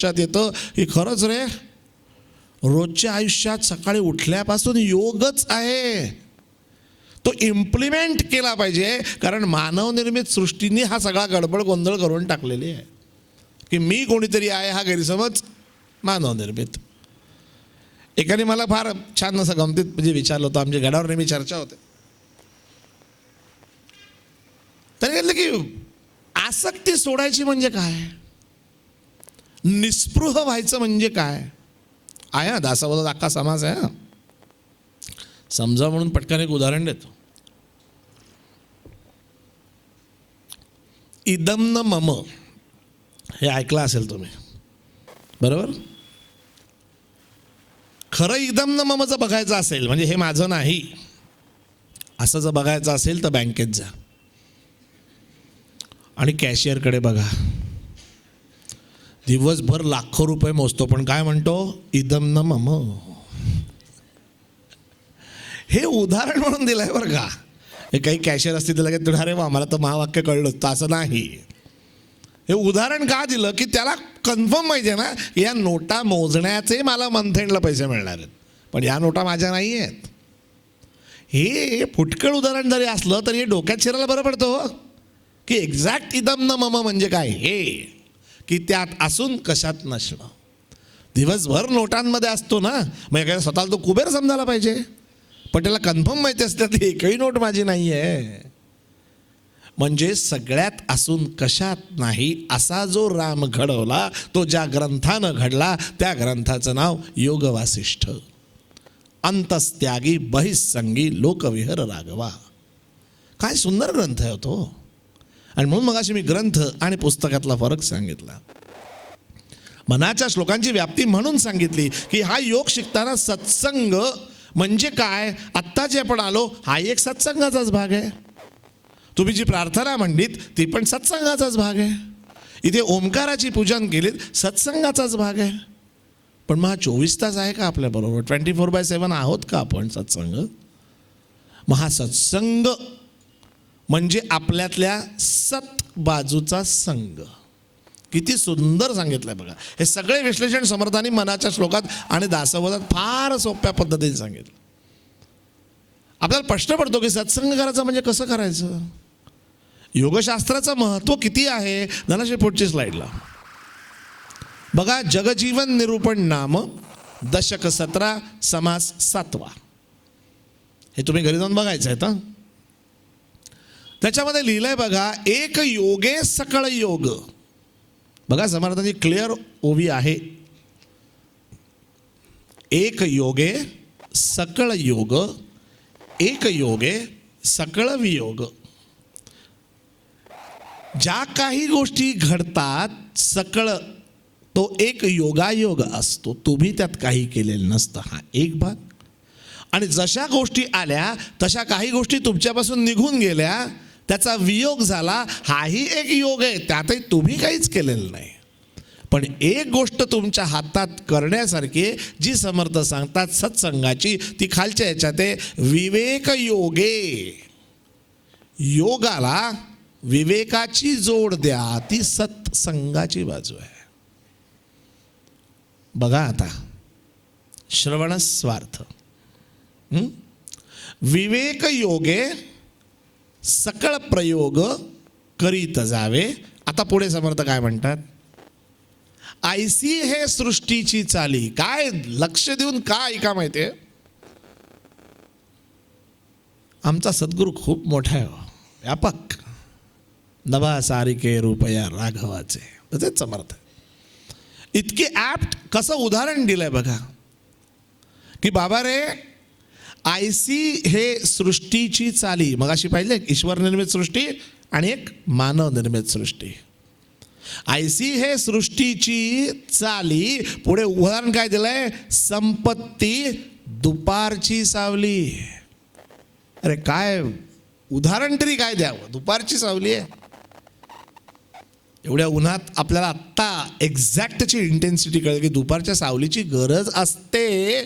लक्षात येतं की खरंच रे रोजच्या आयुष्यात सकाळी उठल्यापासून योगच आहे, तो इम्प्लिमेंट केला पाहिजे. कारण मानवनिर्मित सृष्टीने हा सगळा गडबड गोंधळ करून टाकलेली आहे की मी कोणीतरी आहे हा गैरसमज मानवनिर्मित. एकाने मला फार छान असं गमतीत म्हणजे विचारलं होतं, आमच्या गडावर नेहमी चर्चा होते. त्याने म्हटलं की आसक्ती सोडायची म्हणजे काय, निस्पृह व्हायचं म्हणजे काय आहे. हा दासावधात अख्खा समाज आहे. समजा म्हणून पटकन एक उदाहरण देतो. इदम न मम हे ऐकलं असेल तुम्ही, बरोबर. खरं इदम न ममचं बघायचं असेल म्हणजे हे माझं नाही असं जर बघायचं असेल तर बँकेत जा आणि कॅशियरकडे बघा. दिवसभर लाखो रुपये मोजतो पण काय म्हणतो, इदम न मम. हे उदाहरण म्हणून दिलंय बरं का. हे काही कॅशियर असतील तर लगेच अरे वा मला तर महावाक्य कळलं, तर असं नाही. हे उदाहरण का दिलं की त्याला कन्फर्म माहिती आहे ना या नोटा मोजण्याचे मला मंथेंडला पैसे मिळणार आहेत, पण या नोटा माझ्या नाही आहेत. हे फुटकळ उदाहरण जरी असलं तरी हे डोक्यात शिरायला बरं पडतं हो की एक्झॅक्ट इदम न मम म्हणजे काय, हे की त्यात असून कशात नसणं. दिवसभर नोटांमध्ये असतो ना, मग एखाद्या स्वतःला तो कुबेर समजायला पाहिजे, पण त्याला कन्फर्म माहिती असतं ती एकही नोट माझी नाही आहे. म्हणजे सगळ्यात असून कशात नाही असा जो राम घडवला, तो ज्या ग्रंथानं घडला त्या ग्रंथाचं नाव योग वासिष्ठ. अंतस्त्यागी बहिस्संगी लोकविहर राघवा. काय सुंदर ग्रंथ आहे तो. आणि म्हणून मगाशी मी ग्रंथ आणि पुस्तकातला फरक सांगितला. मनाच्या श्लोकांची व्याप्ती म्हणून सांगितली की हा योग शिकताना सत्संग म्हणजे काय, आत्ता जे आपण आलो हा एक सत्संगाचाच भाग आहे. तुम्ही जी प्रार्थना म्हणलीत ती पण सत्संगाचाच भाग आहे. इथे ओंकाराची पूजन केलीत सत्संगाचाच भाग आहे. पण मग हा 24 तास आहे का आपल्याबरोबर, 24/7 आहोत का आपण सत्संग. मग हा सत्संग म्हणजे आपल्यातल्या सत बाजूचा संग. किती सुंदर सांगितलंय बघा. हे सगळे विश्लेषण समर्थांनी मनाच्या श्लोकात आणि दासबोधात फार सोप्या पद्धतीने सांगितलं. आपल्याला प्रश्न पडतो की सत्संग करायचा म्हणजे कसं करायचं, योगशास्त्राचं महत्त्व किती आहे. धनाशी पुढची स्लाईडला बघा. जगजीवन निरूपण नाम दशक 17 समास 7. हे तुम्ही घरी जाऊन बघायचं आहे. तर त्याच्यामध्ये लिहिलंय बघा, एक योगे सकळ योग. बघा समर्थांची क्लिअर ओवी आहे. एक योगे सकळ योग, एक योगे सकळ वियोग. ज्या काही गोष्टी घडतात सकळ तो एक योगायोग असतो, तुम्ही त्यात काही केलेलं नसतं, हा एक भाग. आणि जशा गोष्टी आल्या तशा काही गोष्टी तुमच्यापासून निघून गेल्या, त्याचा वियोग झाला, हाही एक योग आहे, त्यातही तुम्ही काहीच केलेलं नाही. पण एक गोष्ट तुमच्या हातात करण्यासारखी जी समर्थ सांगतात सत्संगाची, ती खालच्या याच्यात आहे, विवेक योगे. योगाला विवेकाची जोड द्या, ती सत्संगाची बाजू आहे. बघा आता श्रवण स्वार्थ. विवेक योगे सकळ प्रयोग करीत जावे. आता पुढे समर्थ काय म्हणतात, ऐसी हे सृष्टीची चाली. काय लक्ष देऊन काय ऐका माहितीये, आमचा सद्गुरू खूप मोठा आहे, व्यापक. नभा सारिके रूपया राघवाचे, तेच समर्थ. इतके ॲप्ट कसं उदाहरण दिलंय बघा की बाबा रे आयसी हे सृष्टीची चाली. मग अशी पाहिजे ईश्वर निर्मित सृष्टी आणि एक मानव निर्मित सृष्टी. आयसी हे सृष्टीची चाली. पुढे उदाहरण काय दिलंय, संपत्ती दुपारची सावली. अरे काय उदाहरण तरी काय द्यावं, दुपारची सावली आहे. एवढ्या उन्हात आपल्याला आत्ता एक्झॅक्टची इंटेन्सिटी कळली की दुपारच्या सावलीची गरज असते,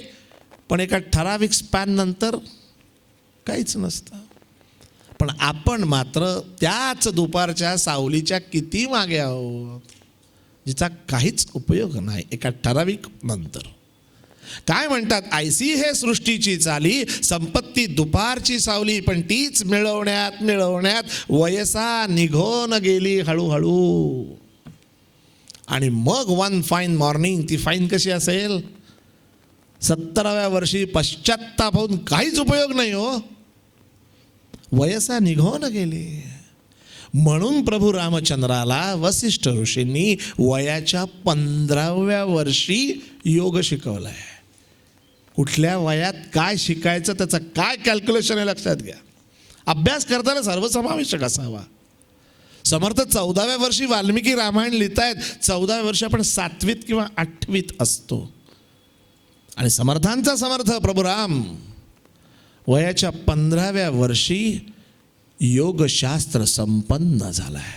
पण एका ठराविक स्पॅन नंतर काहीच नसतं. पण आपण मात्र त्याच दुपारच्या सावलीच्या किती मागे आहोत. जिचा काहीच उपयोग नाही एका ठराविक नंतर. काय म्हणतात, ऐसी हे सृष्टीची चाली, संपत्ती दुपारची सावली, पण तीच मिळवण्यात मिळवण्यात वयसा निघून गेली हळूहळू. आणि मग वन फाईन मॉर्निंग, ती फाईन कशी असेल, 70व्या वर्षी पश्चात्ताप होऊन काहीच उपयोग नाही हो, वयसा निघून गेली. म्हणून प्रभू रामचंद्राला वसिष्ठ ऋषींनी वयाच्या 15व्या वर्षी योग शिकवलाय. कुठल्या वयात काय शिकायचं त्याचं काय कॅल्क्युलेशन आहे लक्षात घ्या. अभ्यास करताना सर्वसमावेशक असावा. समर्थ 14व्या वर्षी वाल्मिकी रामायण लिहितायत, 14व्या वर्षी आपण 7वीत किंवा 8वीत असतो. आणि समर्थांचा समर्थ प्रभू राम वयाच्या 15व्या वर्षी योगशास्त्र संपन्न झालाय.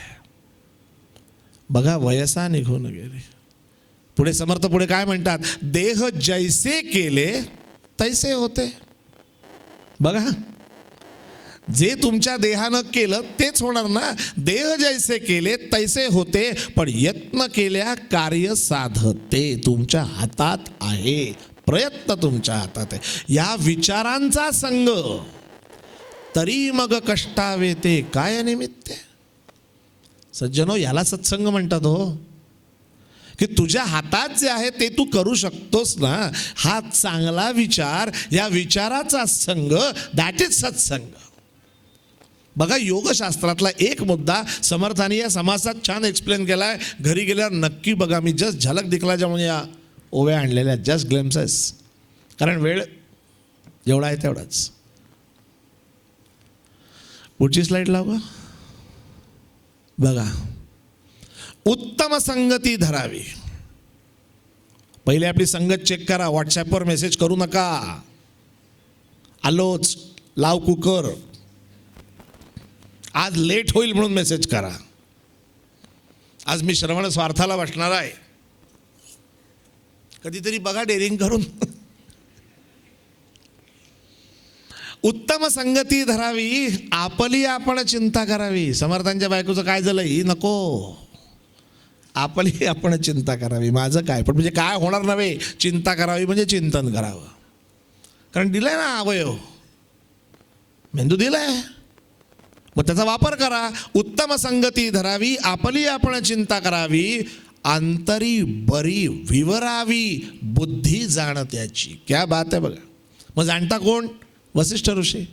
बघा, वयसा निघून गेले. पुढे समर्थ पुढे काय म्हणतात, देह जैसे केले तैसे होते. बघा, जे तुमच्या देहानं केलं तेच होणार ना. देह जैसे केले तैसे होते, पण यत्न केल्या कार्य साधते. तुमच्या हातात आहे, प्रयत्न तुमच्या हातात आहे. या विचारांचा संग तरी मग कष्टावे ते काय निमित्ते. सज्जनो, याला सत्संग म्हणतात हो, की तुझ्या हातात जे आहे ते तू करू शकतोस ना. हा चांगला विचार, या विचाराचा संग, दॅट इज सत्संग. बघा, योगशास्त्रातला एक मुद्दा समर्थाने या समासात छान एक्सप्लेन केलाय. घरी गेल्यावर नक्की बघा. मी जस्ट झलक दिखला ज्यामुळे या ओव्या आणलेल्या, जस्ट ग्लेम्सेस, कारण वेळ जेवढा आहे तेवढाच. पुढची स्लाईड लावा. बघा, उत्तम संगती धरावी. पहिले आपली संगत चेक करा. व्हॉट्सॲपवर मेसेज करू नका, आलोच लाव कुकर, आज लेट होईल म्हणून मेसेज करा. आज मी श्रवण स्वार्थाला बसणार आहे. कधीतरी बघा डेअरिंग करून. उत्तम संगती धरावी, आपली आपण चिंता करावी. समर्थांच्या बायकोचं काय झालं, ही नको, आपली आपण चिंता करावी. माझं काय, पण म्हणजे काय होणार नव्हे. चिंता करावी म्हणजे चिंतन करावं. कारण दिलंय ना अवयव, मेंदू दिलाय, मग त्याचा वापर करा. उत्तम संगती धरावी, आपली आपण चिंता करावी, अंतरी बरी विवरावी, बुद्धी जाणत्याची. क्या बात आहे बघा. मग जाणता कोण, वसिष्ठ ऋषी.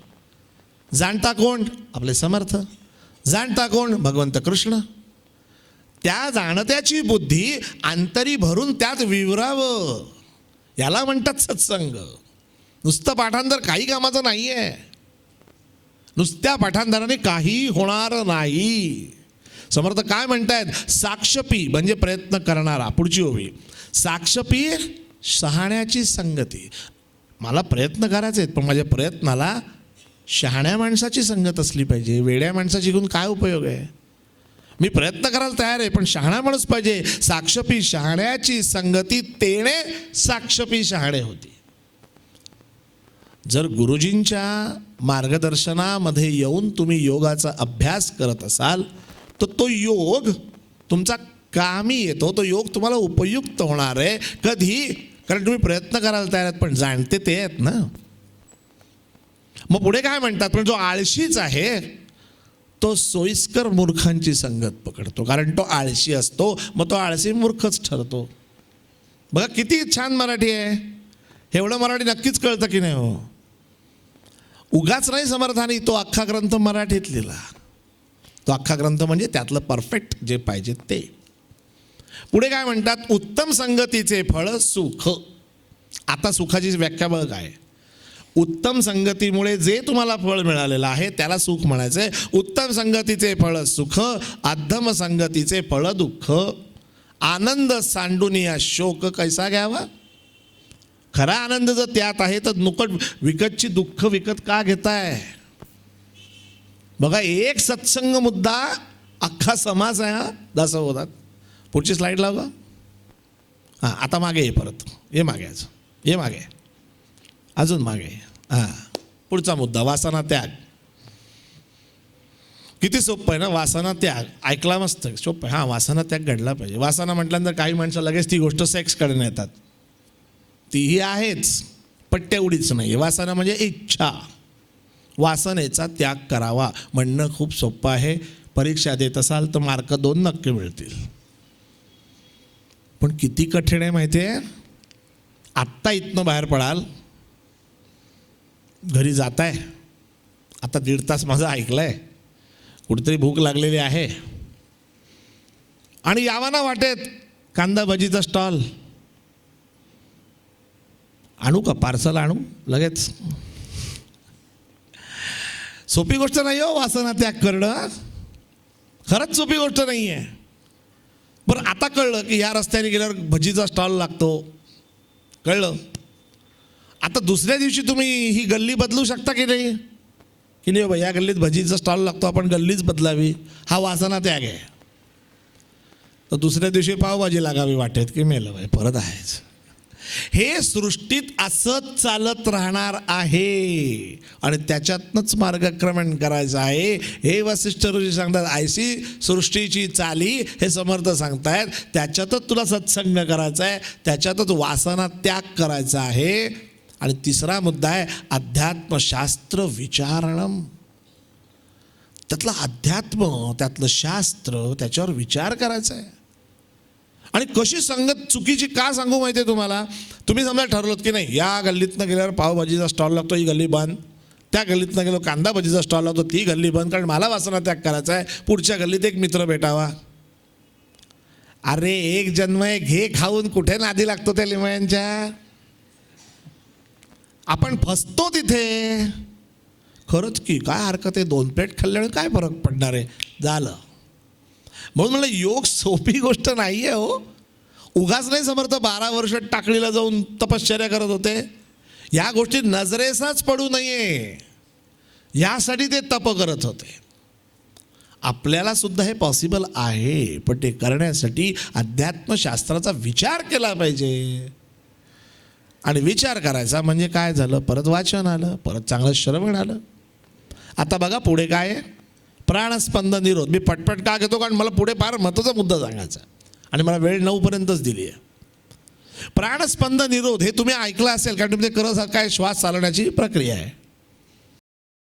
जाणता कोण, आपले समर्थ. जाणता कोण, भगवंत कृष्ण. त्या जाणत्याची बुद्धी अंतरी भरून त्यात विवरावं, याला म्हणतात सत्संग. नुसतं पाठांतर काही कामाचं नाही आहे. नुसत्या पाठांतराने काही होणार नाही. समर्थ काय म्हणतायत, साक्षपी म्हणजे प्रयत्न करणारा. पुढची ओवी, साक्षपी शहाण्याची संगती. मला प्रयत्न करायचे आहेत, पण माझ्या प्रयत्नाला शहाण्या माणसाची संगत असली पाहिजे. वेड्या माणसाची घेऊन काय उपयोग आहे. मी प्रयत्न करायला तयार आहे, पण शहाणा माणूस पाहिजे. साक्षपी शहाण्याची संगती तेणे साक्षपी शहाणे होती. जर गुरुजींच्या मार्गदर्शनामध्ये येऊन तुम्ही योगाचा अभ्यास करत असाल तर तो योग तुमचा कामी येतो. तो योग तुम्हाला उपयुक्त होणार आहे. कधी, कारण तुम्ही प्रयत्न करायला तयार आहेत, पण जाणते ते आहेत ना. मग पुढे काय म्हणतात, पण जो आळशीच आहे तो सोयीस्कर मूर्खांची संगत पकडतो. कारण तो आळशी असतो, मग तो आळशी मूर्खच ठरतो. बघा किती छान मराठी आहे. एवढं मराठी नक्कीच कळतं की नाही हो. उगाच नाही समर्थाने तो अख्खा ग्रंथ मराठीत लिहिला. तो अख्खा ग्रंथ म्हणजे त्यातलं परफेक्ट जे पाहिजे ते. पुढे काय म्हणतात, उत्तम संगतीचे फळ सुख. आता सुखाची व्याख्या बघ काय. उत्तम संगतीमुळे जे तुम्हाला फळ मिळालेलं आहे त्याला सुख म्हणायचंय. उत्तम संगतीचे फळ सुख, अधम संगतीचे फळ दुःख. आनंद सांडूनिया शोक कैसा घ्यावा. खरा आनंद जर त्यात आहे तर नुकट विकतची दुःख विकत का घेताय. बघा, एक सत्संग मुद्दा अख्खा समाज आहे हा दासवतात. पुढची स्लाईड लावा. हां, आता मागे ये, परत ये मागे, ये मागे, अजून मागे. हां, पुढचा मुद्दा वासना त्याग. किती सोपं आहे ना, वासना त्याग. ऐकला मस्त, सोपं आहे. हां, वासना त्याग घडला पाहिजे. वासना म्हटल्यानंतर काही माणसं लगेच ती गोष्ट सेक्सकडे नेतात. तीही आहेच, पण तेवढीच नाही. वासना म्हणजे इच्छा. वासनेचा त्याग करावा म्हणणं खूप सोपं आहे. परीक्षा देत असाल तर मार्क 2 नक्की मिळतील. पण किती कठीण आहे माहिती आहे. आत्ता इथनं बाहेर पडाल, घरी जाताय, आता 1.5 तास माझं ऐकलंय, कुठेतरी भूक लागलेली आहे आणि यावा ना वाटेत कांदा भजीचा स्टॉल. आणू का पार्सल? आणू लगेच? सोपी गोष्ट नाही हो वासना त्याग करणं. खरंच सोपी गोष्ट नाही आहे. बरं, आता कळलं की या रस्त्याने गेल्यावर भजीचा स्टॉल लागतो, कळलं. आता दुसऱ्या दिवशी तुम्ही ही गल्ली बदलू शकता की नाही? की नाही बाबा, या गल्लीत भजीचा स्टॉल लागतो, आपण गल्लीच बदलावी. हा वासना त्याग आहे. तर दुसऱ्या दिवशी पावभाजी लागावी वाटेत की मेलं बाई, परत आहेच. हे सृष्टीत असंच चालत राहणार आहे आणि त्याच्यातनंच मार्गक्रमण करायचं आहे. हे वसिष्ठ ऋषी सांगतात. ऐशी सृष्टीची चाली, हे समर्थ सांगतायत. त्याच्यातच तुला सत्संग करायचा आहे, त्याच्यातच वासना त्याग करायचा आहे. आणि तिसरा मुद्दा आहे अध्यात्मशास्त्र विचारणम. त्यातलं अध्यात्म, त्यातलं शास्त्र, त्याच्यावर विचार करायचा आहे. आणि कशी संगत चुकीची का सांगू माहिती आहे तुम्हाला. तुम्ही समजा ठरवलं की नाही, या गल्लीतनं गेल्यावर पावभाजीचा स्टॉल लागतो, ही गल्ली बंद. त्या गल्लीतनं गेलो कांदा भजीचा स्टॉल लागतो, ती गल्ली बंद, कारण मला वासना त्याग करायचा आहे. पुढच्या गल्लीत एक मित्र भेटावा. अरे एक जन्म आहे, घे खाऊन, कुठे नादी लागतो त्या लिमयांच्या. आपण फसतो तिथे. खरंच की काय हरकत आहे, 2 प्लेट खाल्ल्याने काय फरक पडणार आहे, झालं. म्हणून म्हणलं योग सोपी गोष्ट नाही आहे हो. उगाच नाही समर्थ 12 वर्ष टाकळीला जाऊन तपश्चर्या करत होते. या गोष्टी नजरेसच पडू नये यासाठी ते तप करत होते. आपल्याला सुद्धा हे पॉसिबल आहे, पण ते करण्यासाठी अध्यात्मशास्त्राचा विचार केला पाहिजे. आणि विचार करायचा म्हणजे काय झालं, परत वाचन आलं, परत चांगलं श्रवण आलं. आता बघा पुढे काय आहे, प्राणस्पंद निरोध. मी पटपट का घेतो, कारण मला पुढे फार महत्त्वाचा मुद्दा सांगायचा आणि मला वेळ 9 पर्यंतच दिली आहे. प्राणस्पंद निरोध हे तुम्ही ऐकलं असेल, कारण तुम्ही ते करत आहात. काय श्वास चालवण्याची प्रक्रिया आहे.